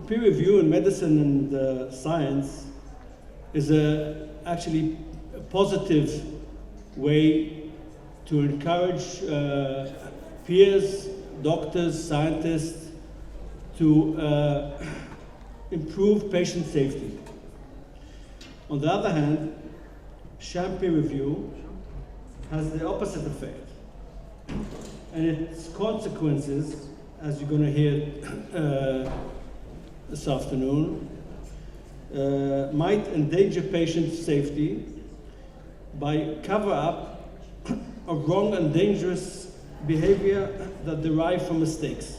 peer review in medicine and science is actually a positive way to encourage peers, doctors, scientists to improve patient safety. On the other hand, sham peer review has the opposite effect, and its consequences, as you're going to hear this afternoon, might endanger patient safety by cover up of wrong and dangerous behavior that derive from mistakes.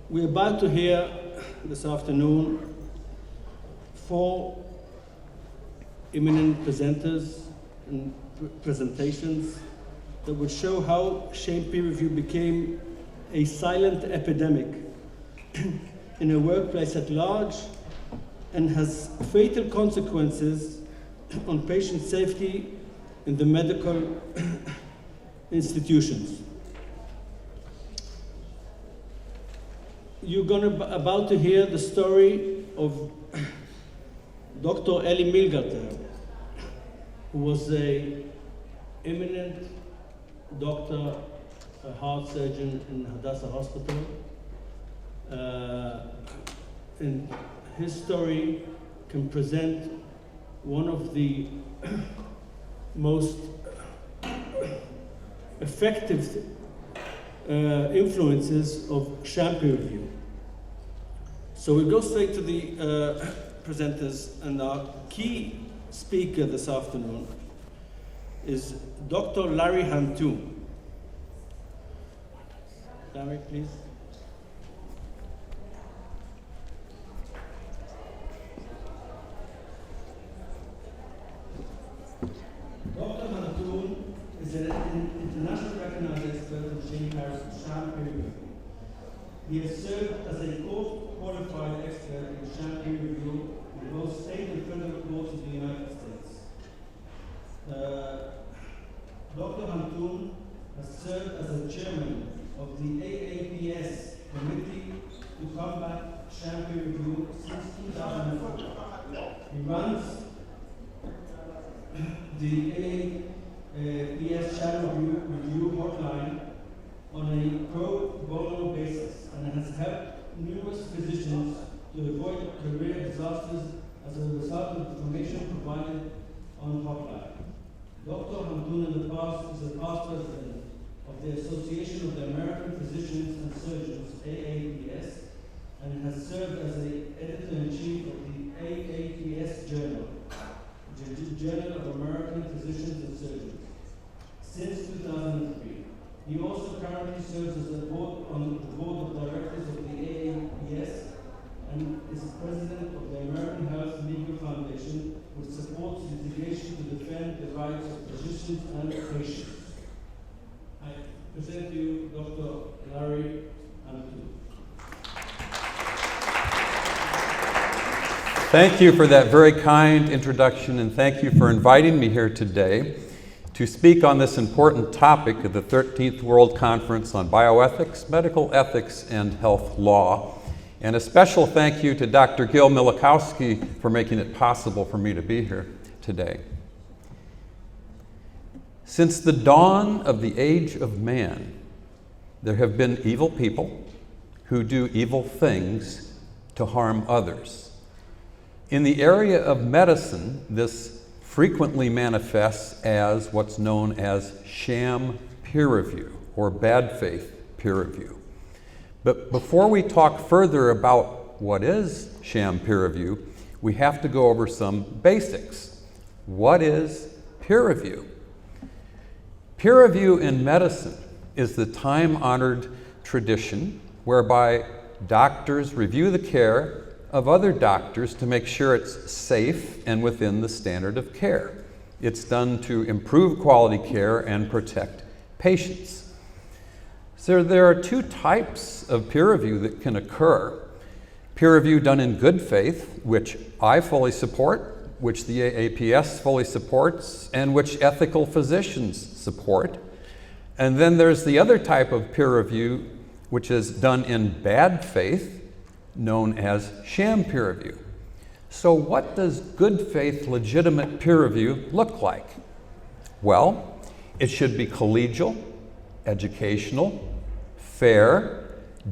We're about to hear this afternoon 4 eminent presenters and presentations that would show how sham peer review became a silent epidemic in a workplace at large and has fatal consequences on patient safety in the medical institutions. You're about to hear the story of Dr. Eli Milgater, who was an eminent doctor, a heart surgeon in Hadassah Hospital. And his story can present one of the most effective influences of sham peer review. So we'll go straight to the presenters, and our key speaker this afternoon is Dr. Larry Huntoon. Larry, please. Dr. Huntoon is an internationally recognized expert in sham peer review. He has served as a court-qualified expert in sham peer review in both state and federal courts in the United States. Dr. Huntoon has served as a chairman of the AAPS Committee to Combat Sham Peer Review since 2004. He runs the AAPS Sham Review hotline on a pro bono basis and has helped numerous physicians to avoid career disasters as a result of information provided on hotline. Dr. Huntoon in the past is a past president of the Association of the American Physicians and Surgeons, AAPS, and has served as the editor-in-chief of the AAPS Journal, the Journal of American Physicians and Surgeons, since 2003. He also currently serves as on the board of directors of the AAPS and is president of the American Health Legal Foundation, which supports litigation to defend the rights of physicians and patients. I present to you Dr. Larry Huntoon. Thank you for that very kind introduction, and thank you for inviting me here today to speak on this important topic of the 13th World Conference on Bioethics, Medical Ethics, and Health Law. And a special thank you to Dr. Gil Milikowski for making it possible for me to be here today. Since the dawn of the age of man, there have been evil people who do evil things to harm others. In the area of medicine, this frequently manifests as what's known as sham peer review or bad faith peer review. But before we talk further about what is sham peer review, we have to go over some basics. What is peer review? Peer review in medicine is the time-honored tradition whereby doctors review the care of other doctors to make sure it's safe and within the standard of care. It's done to improve quality care and protect patients. So there are 2 types of peer review that can occur. Peer review done in good faith, which I fully support, which the AAPS fully supports, and which ethical physicians support. And then there's the other type of peer review, which is done in bad faith, known as sham peer review. So what does good faith, legitimate peer review look like? Well, it should be collegial, educational, fair,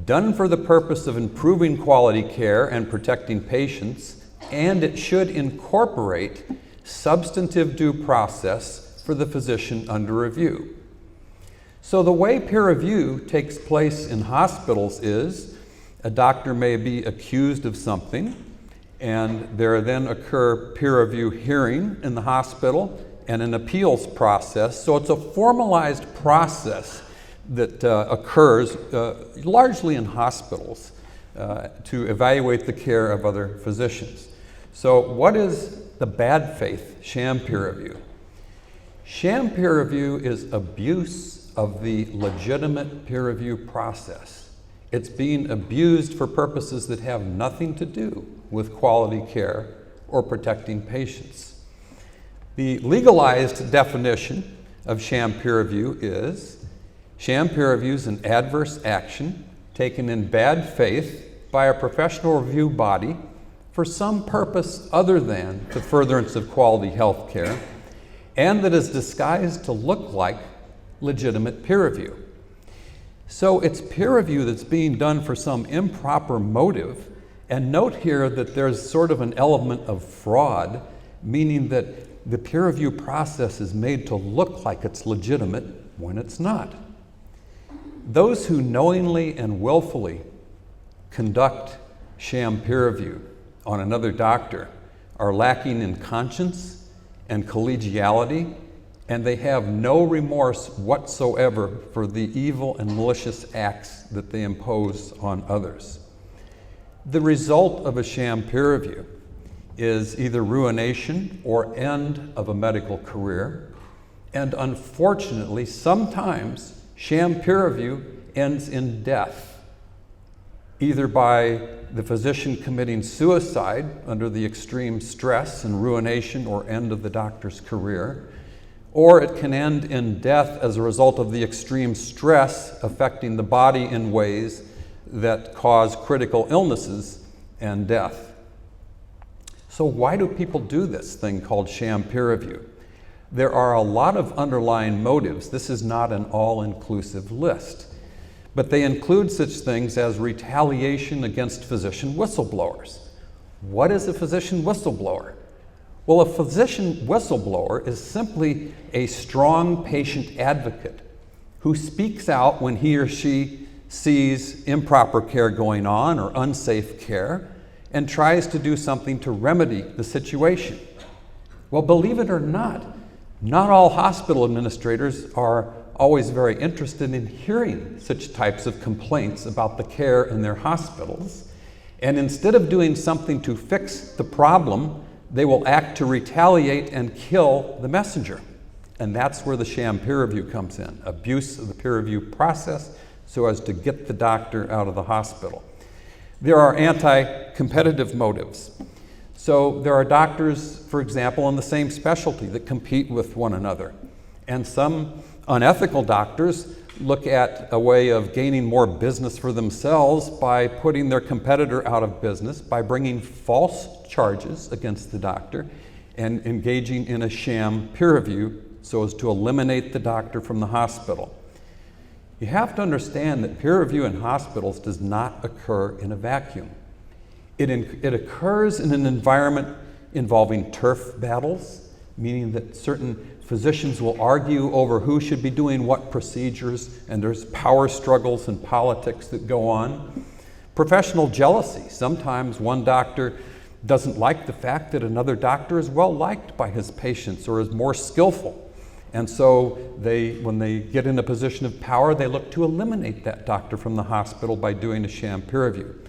done for the purpose of improving quality care and protecting patients, and it should incorporate substantive due process for the physician under review. So the way peer review takes place in hospitals is a doctor may be accused of something, and there then occur peer review hearing in the hospital and an appeals process. So it's a formalized process that occurs largely in hospitals to evaluate the care of other physicians. So what is the bad faith sham peer review? Sham peer review is abuse of the legitimate peer review process. It's being abused for purposes that have nothing to do with quality care or protecting patients. The legalized definition of sham peer review is sham peer review is an adverse action taken in bad faith by a professional review body for some purpose other than the furtherance of quality health care, and that is disguised to look like legitimate peer review. So it's peer review that's being done for some improper motive, and note here that there's sort of an element of fraud, meaning that the peer review process is made to look like it's legitimate when it's not. Those who knowingly and willfully conduct sham peer review on another doctor are lacking in conscience and collegiality, and they have no remorse whatsoever for the evil and malicious acts that they impose on others. The result of a sham peer review is either ruination or end of a medical career, and unfortunately, sometimes sham peer review ends in death, either by the physician committing suicide under the extreme stress and ruination or end of the doctor's career, or it can end in death as a result of the extreme stress affecting the body in ways that cause critical illnesses and death. So why do people do this thing called sham peer review? There are a lot of underlying motives. This is not an all-inclusive list, but they include such things as retaliation against physician whistleblowers. What is a physician whistleblower? Well, a physician whistleblower is simply a strong patient advocate who speaks out when he or she sees improper care going on or unsafe care and tries to do something to remedy the situation. Well, believe it or not all hospital administrators are always very interested in hearing such types of complaints about the care in their hospitals. And instead of doing something to fix the problem, they will act to retaliate and kill the messenger. And that's where the sham peer review comes in, abuse of the peer review process so as to get the doctor out of the hospital. There are anti-competitive motives. So there are doctors, for example, in the same specialty that compete with one another. And some unethical doctors look at a way of gaining more business for themselves by putting their competitor out of business, by bringing false charges against the doctor and engaging in a sham peer review so as to eliminate the doctor from the hospital. You have to understand that peer review in hospitals does not occur in a vacuum. It occurs in an environment involving turf battles, meaning that certain physicians will argue over who should be doing what procedures, and there's power struggles and politics that go on. Professional jealousy. Sometimes one doctor doesn't like the fact that another doctor is well liked by his patients or is more skillful. And so when they get in a position of power, they look to eliminate that doctor from the hospital by doing a sham peer review.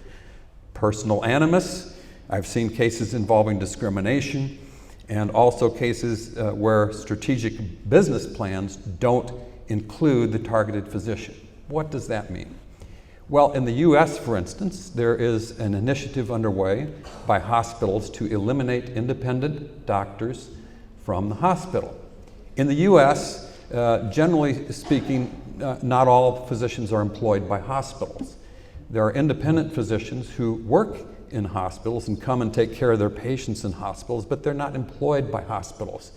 Personal animus. I've seen cases involving discrimination, and also cases where strategic business plans don't include the targeted physician. What does that mean? Well, in the US, for instance, there is an initiative underway by hospitals to eliminate independent doctors from the hospital. In the US, generally speaking, not all physicians are employed by hospitals. There are independent physicians who work in hospitals and come and take care of their patients in hospitals, but they're not employed by hospitals.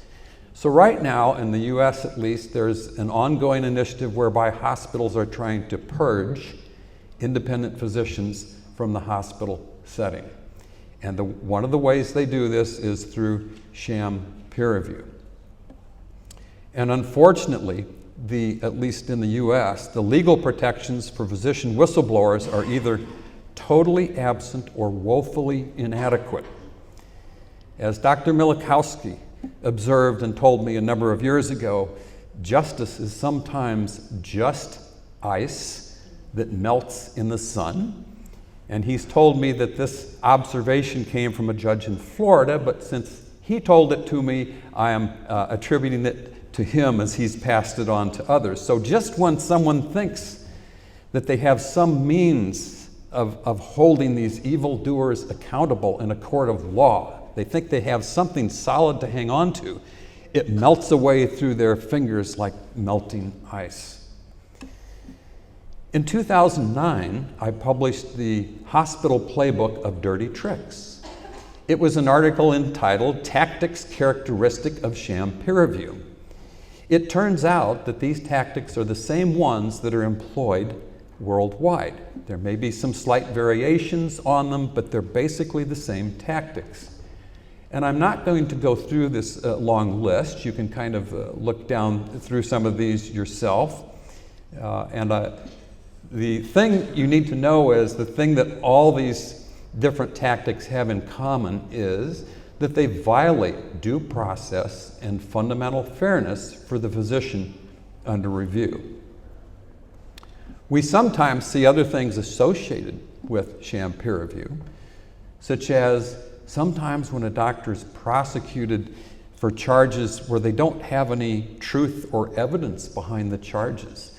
So right now, in the US at least, there's an ongoing initiative whereby hospitals are trying to purge independent physicians from the hospital setting. And one of the ways they do this is through sham peer review. And unfortunately, at least in the US, the legal protections for physician whistleblowers are either totally absent or woefully inadequate. As Dr. Milikowski observed and told me a number of years ago, justice is sometimes just ice that melts in the sun. And he's told me that this observation came from a judge in Florida, but since he told it to me, I am attributing it to him as he's passed it on to others. So just when someone thinks that they have some means of holding these evildoers accountable in a court of law, they think they have something solid to hang on to, it melts away through their fingers like melting ice. In 2009, I published the Hospital Playbook of Dirty Tricks. It was an article entitled Tactics Characteristic of Sham Peer Review. It turns out that these tactics are the same ones that are employed worldwide. There may be some slight variations on them, but they're basically the same tactics. And I'm not going to go through this long list. You can kind of look down through some of these yourself. The thing you need to know is the thing that all these different tactics have in common is that they violate due process and fundamental fairness for the physician under review. We sometimes see other things associated with sham peer review, such as sometimes when a doctor is prosecuted for charges where they don't have any truth or evidence behind the charges,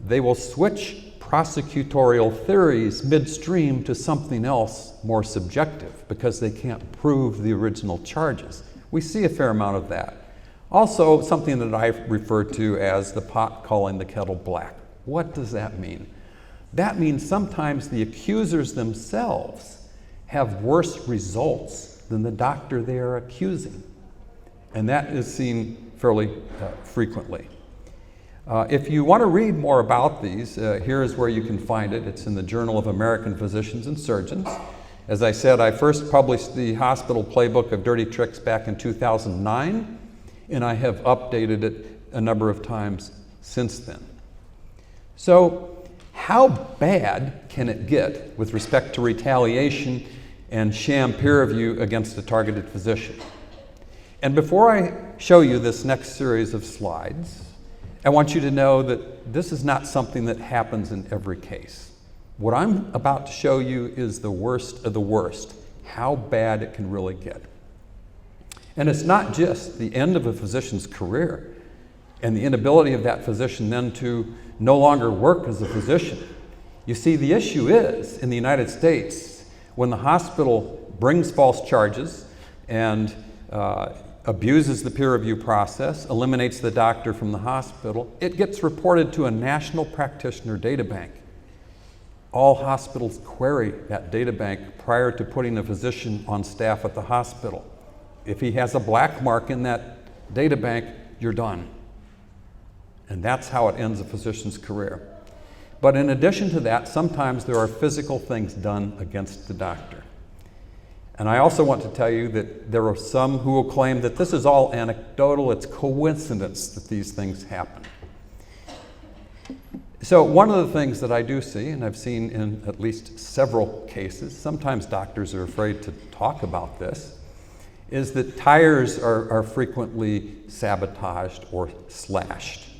they will switch prosecutorial theories midstream to something else more subjective because they can't prove the original charges. We see a fair amount of that. Also, something that I refer to as the pot calling the kettle black. What does that mean? That means sometimes the accusers themselves have worse results than the doctor they are accusing. And that is seen fairly frequently. If you want to read more about these, here is where you can find it. It's in the Journal of American Physicians and Surgeons. As I said, I first published the Hospital Playbook of Dirty Tricks back in 2009, and I have updated it a number of times since then. So, how bad can it get with respect to retaliation and sham peer review against a targeted physician? And before I show you this next series of slides, I want you to know that this is not something that happens in every case. What I'm about to show you is the worst of the worst, how bad it can really get. And it's not just the end of a physician's career and the inability of that physician then to no longer work as a physician. You see, the issue is, in the United States, when the hospital brings false charges and abuses the peer review process, eliminates the doctor from the hospital, it gets reported to a national practitioner data bank. All hospitals query that data bank prior to putting a physician on staff at the hospital. If he has a black mark in that data bank, you're done. And that's how it ends a physician's career. But in addition to that, sometimes there are physical things done against the doctor. And I also want to tell you that there are some who will claim that this is all anecdotal, it's coincidence that these things happen. So one of the things that I do see, and I've seen in at least several cases, sometimes doctors are afraid to talk about this, is that tires are frequently sabotaged or slashed.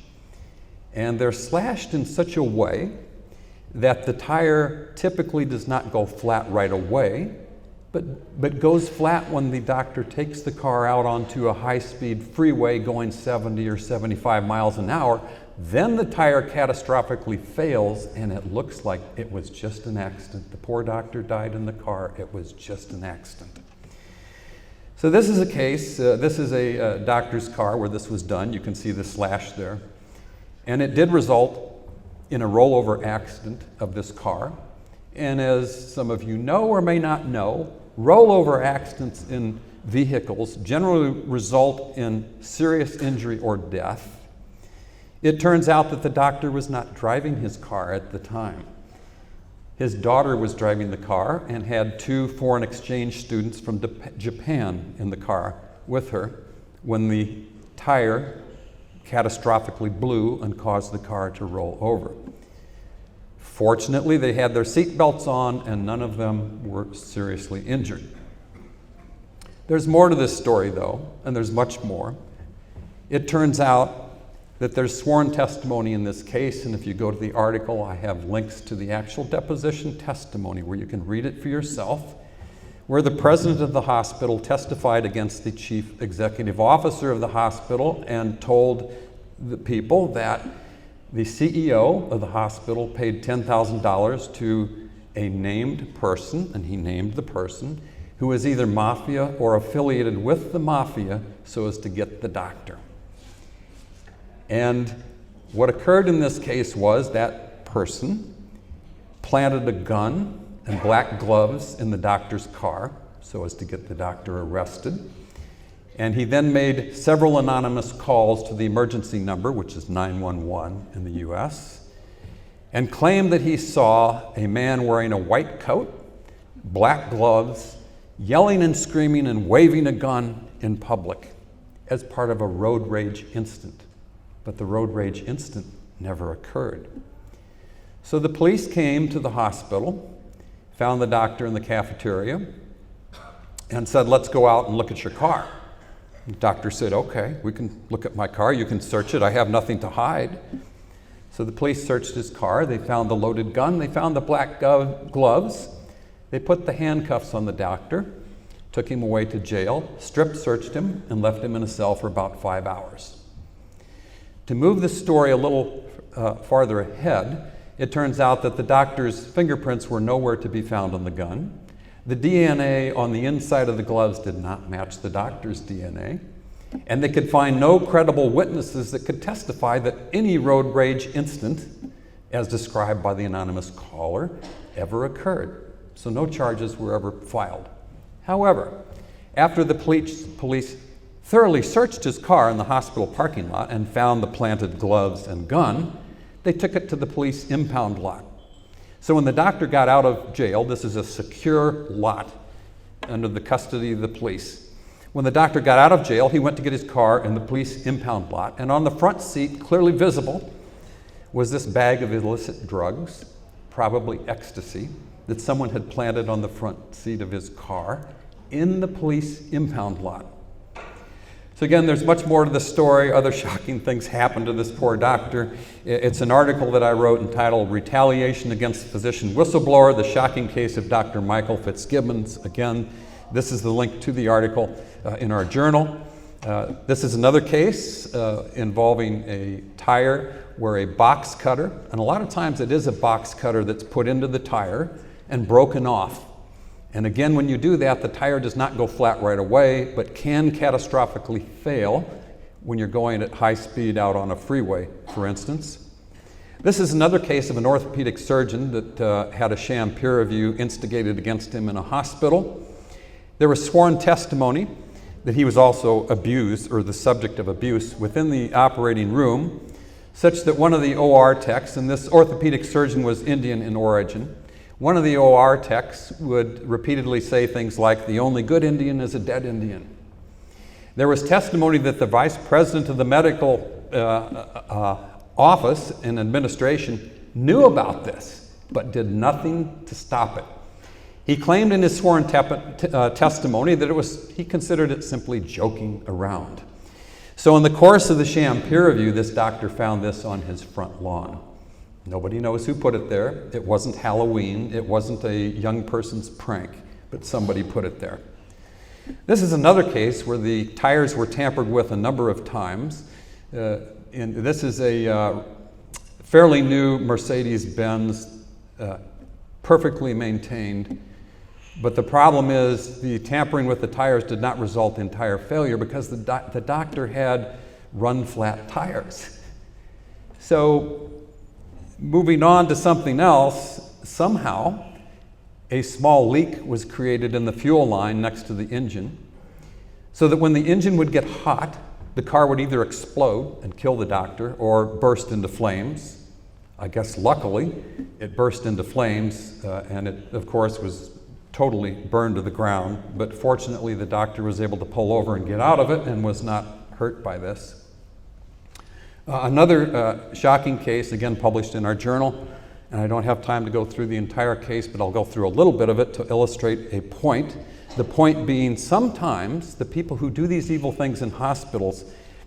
And they're slashed in such a way that the tire typically does not go flat right away, but goes flat when the doctor takes the car out onto a high-speed freeway going 70 or 75 miles an hour. Then the tire catastrophically fails and it looks like it was just an accident. The poor doctor died in the car. It was just an accident. So this is a case, this is a doctor's car where this was done. You can see the slash there. And it did result in a rollover accident of this car. And as some of you know or may not know, rollover accidents in vehicles generally result in serious injury or death. It turns out that the doctor was not driving his car at the time. His daughter was driving the car and had 2 foreign exchange students from Japan in the car with her when the tire catastrophically blew and caused the car to roll over. Fortunately, they had their seat belts on and none of them were seriously injured. There's more to this story though, and there's much more. It turns out that there's sworn testimony in this case, and if you go to the article, I have links to the actual deposition testimony where you can read it for yourself, where the president of the hospital testified against the chief executive officer of the hospital and told the people that the CEO of the hospital paid $10,000 to a named person, and he named the person, who was either mafia or affiliated with the mafia so as to get the doctor. And what occurred in this case was that person planted a gun and black gloves in the doctor's car so as to get the doctor arrested. And he then made several anonymous calls to the emergency number, which is 911 in the US, and claimed that he saw a man wearing a white coat, black gloves, yelling and screaming and waving a gun in public as part of a road rage incident. But the road rage incident never occurred. So the police came to the hospital, found the doctor in the cafeteria, and said, "Let's go out and look at your car." The doctor said, "Okay, we can look at my car, you can search it, I have nothing to hide." So the police searched his car, they found the loaded gun, they found the black gloves, they put the handcuffs on the doctor, took him away to jail, strip searched him, and left him in a cell for about 5 hours. To move the story a little farther ahead, it turns out that the doctor's fingerprints were nowhere to be found on the gun. The DNA on the inside of the gloves did not match the doctor's DNA, and they could find no credible witnesses that could testify that any road rage incident, as described by the anonymous caller, ever occurred. So no charges were ever filed. However, after the police thoroughly searched his car in the hospital parking lot and found the planted gloves and gun, they took it to the police impound lot. So when the doctor got out of jail, this is a secure lot under the custody of the police. When the doctor got out of jail, he went to get his car in the police impound lot, and on the front seat, clearly visible, was this bag of illicit drugs, probably ecstasy, that someone had planted on the front seat of his car in the police impound lot. So again, there's much more to the story. Other shocking things happened to this poor doctor. It's an article that I wrote entitled Retaliation Against Physician Whistleblower, the Shocking Case of Dr. Michael Fitzgibbons. Again, this is the link to the article in our journal. This is another case involving a tire where a box cutter, and a lot of times it is a box cutter that's put into the tire and broken off. And again, when you do that, the tire does not go flat right away, but can catastrophically fail when you're going at high speed out on a freeway, for instance. This is another case of an orthopedic surgeon that had a sham peer review instigated against him in a hospital. There was sworn testimony that he was also abused, or the subject of abuse, within the operating room, such that one of the OR techs, and this orthopedic surgeon was Indian in origin, one of the OR techs would repeatedly say things like, "The only good Indian is a dead Indian." There was testimony that the vice president of the medical office and administration knew about this, but did nothing to stop it. He claimed in his sworn testimony that he considered it simply joking around. So in the course of the sham peer review, this doctor found this on his front lawn. Nobody knows who put it there. It wasn't Halloween. It wasn't a young person's prank, but somebody put it there. This is another case where the tires were tampered with a number of times. And this is a fairly new Mercedes-Benz, perfectly maintained. But the problem is the tampering with the tires did not result in tire failure because the doctor had run-flat tires. So Moving on to something else, somehow a small leak was created in the fuel line next to the engine, so that when the engine would get hot, the car would either explode and kill the doctor or burst into flames. I guess luckily it burst into flames and it, of course, was totally burned to the ground, but fortunately the doctor was able to pull over and get out of it and was not hurt by this. Another shocking case, again published in our journal, and I don't have time to go through the entire case, but I'll go through a little bit of it to illustrate a point. The point being, sometimes the people who do these evil things in hospitals,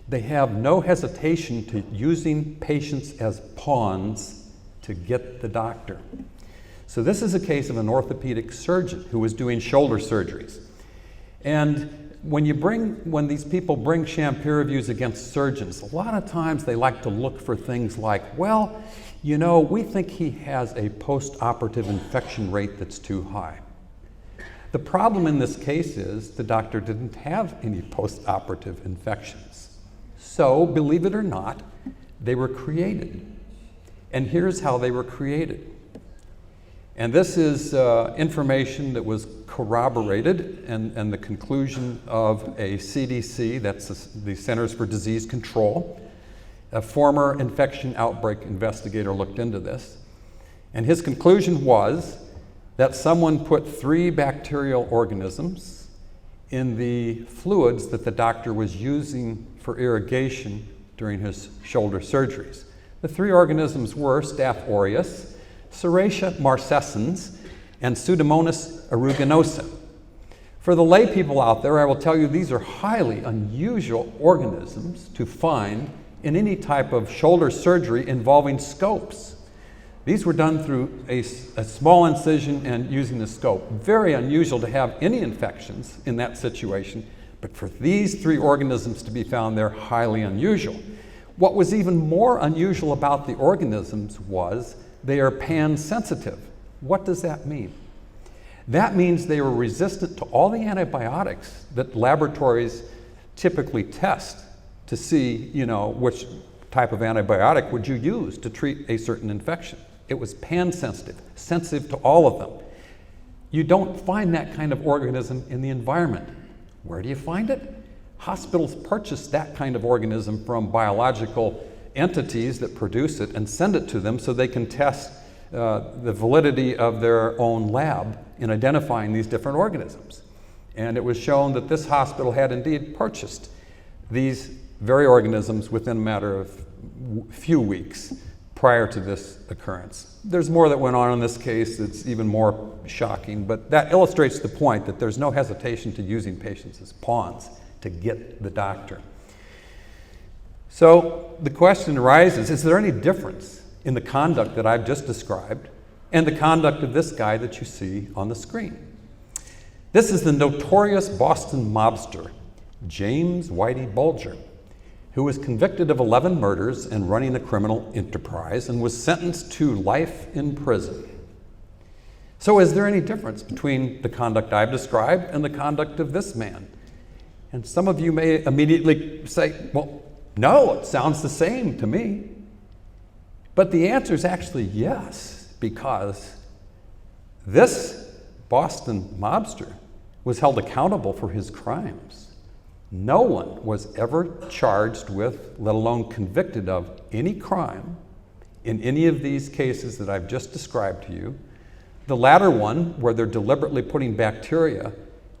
they have no hesitation to using patients as pawns to get the doctor. So this is a case of an orthopedic surgeon who was doing shoulder surgeries. And when these people bring Sham Peer reviews against surgeons, a lot of times they like to look for things like, well, you know, we think he has a post-operative infection rate that's too high. The problem in this case is the doctor didn't have any post-operative infections. So, believe it or not, they were created. And here's how they were created. And this is information that was corroborated and the conclusion of a CDC, that's the Centers for Disease Control. A former infection outbreak investigator looked into this. And his conclusion was that someone put 3 bacterial organisms in the fluids that the doctor was using for irrigation during his shoulder surgeries. The 3 organisms were Staph aureus, Serratia marcescens, and Pseudomonas aeruginosa. For the lay people out there, I will tell you these are highly unusual organisms to find in any type of shoulder surgery involving scopes. These were done through a small incision and using a scope. Very unusual to have any infections in that situation, but for these 3 organisms to be found, they're highly unusual. What was even more unusual about the organisms was they are pan-sensitive. What does that mean? That means they were resistant to all the antibiotics that laboratories typically test to see, you know, which type of antibiotic would you use to treat a certain infection. It was pan-sensitive, sensitive to all of them. You don't find that kind of organism in the environment. Where do you find it? Hospitals purchase that kind of organism from biological entities that produce it and send it to them so they can test the validity of their own lab in identifying these different organisms. And it was shown that this hospital had indeed purchased these very organisms within a matter of few weeks prior to this occurrence. There's more that went on in this case that's even more shocking, but that illustrates the point that there's no hesitation to using patients as pawns to get the doctor. So the question arises, is there any difference in the conduct that I've just described and the conduct of this guy that you see on the screen? This is the notorious Boston mobster, James Whitey Bulger, who was convicted of 11 murders and running a criminal enterprise and was sentenced to life in prison. So is there any difference between the conduct I've described and the conduct of this man? And some of you may immediately say, well, no, it sounds the same to me. But the answer is actually yes, because this Boston mobster was held accountable for his crimes. No one was ever charged with, let alone convicted of, any crime in any of these cases that I've just described to you. The latter one, where they're deliberately putting bacteria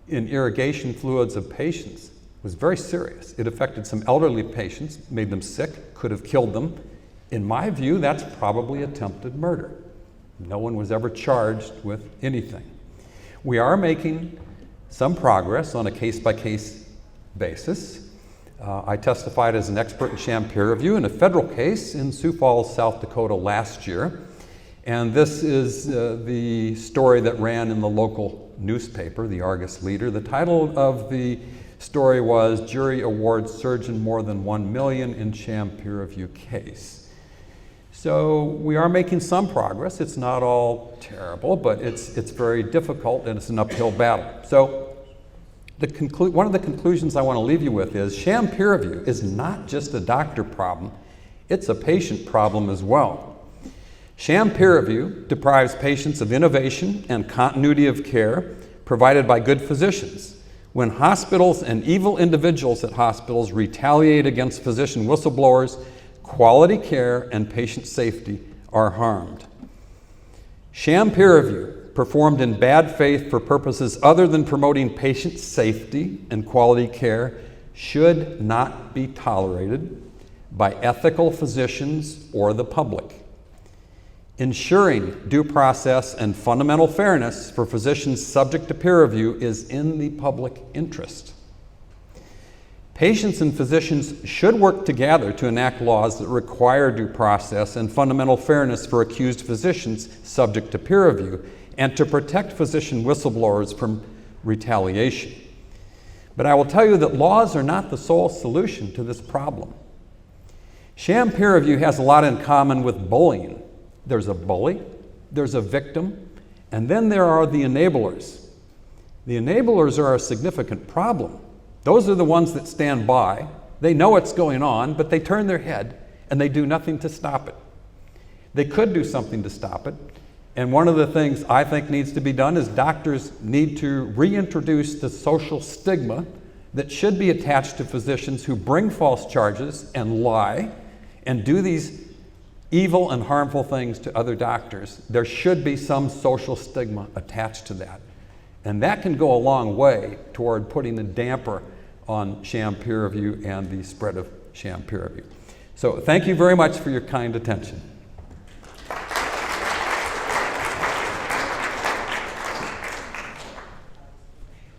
in irrigation fluids of patients, was very serious. It affected some elderly patients, made them sick, could have killed them. In my view, that's probably attempted murder. No one was ever charged with anything. We are making some progress on a case-by-case basis. I testified as an expert in Sham Peer review in a federal case in Sioux Falls, South Dakota last year. And this is the story that ran in the local newspaper, the Argus Leader. The title of the story was "Jury Awards Surgeon More Than $1 Million in Sham Peer Review Case." So we are making some progress. It's not all terrible, but it's very difficult and it's an uphill battle. So one of the conclusions I want to leave you with is Sham Peer Review is not just a doctor problem, it's a patient problem as well. Sham peer review deprives patients of innovation and continuity of care provided by good physicians. When hospitals and evil individuals at hospitals retaliate against physician whistleblowers, quality care and patient safety are harmed. Sham peer review performed in bad faith for purposes other than promoting patient safety and quality care should not be tolerated by ethical physicians or the public. Ensuring due process and fundamental fairness for physicians subject to peer review is in the public interest. Patients and physicians should work together to enact laws that require due process and fundamental fairness for accused physicians subject to peer review and to protect physician whistleblowers from retaliation. But I will tell you that laws are not the sole solution to this problem. Sham peer review has a lot in common with bullying. There's a bully, there's a victim, and then there are the enablers. The enablers are a significant problem. Those are the ones that stand by. They know what's going on, but they turn their head and they do nothing to stop it. They could do something to stop it. And one of the things I think needs to be done is doctors need to reintroduce the social stigma that should be attached to physicians who bring false charges and lie and do these evil and harmful things to other doctors. There should be some social stigma attached to that. And that can go a long way toward putting a damper on sham peer review and the spread of sham peer review. So thank you very much for your kind attention.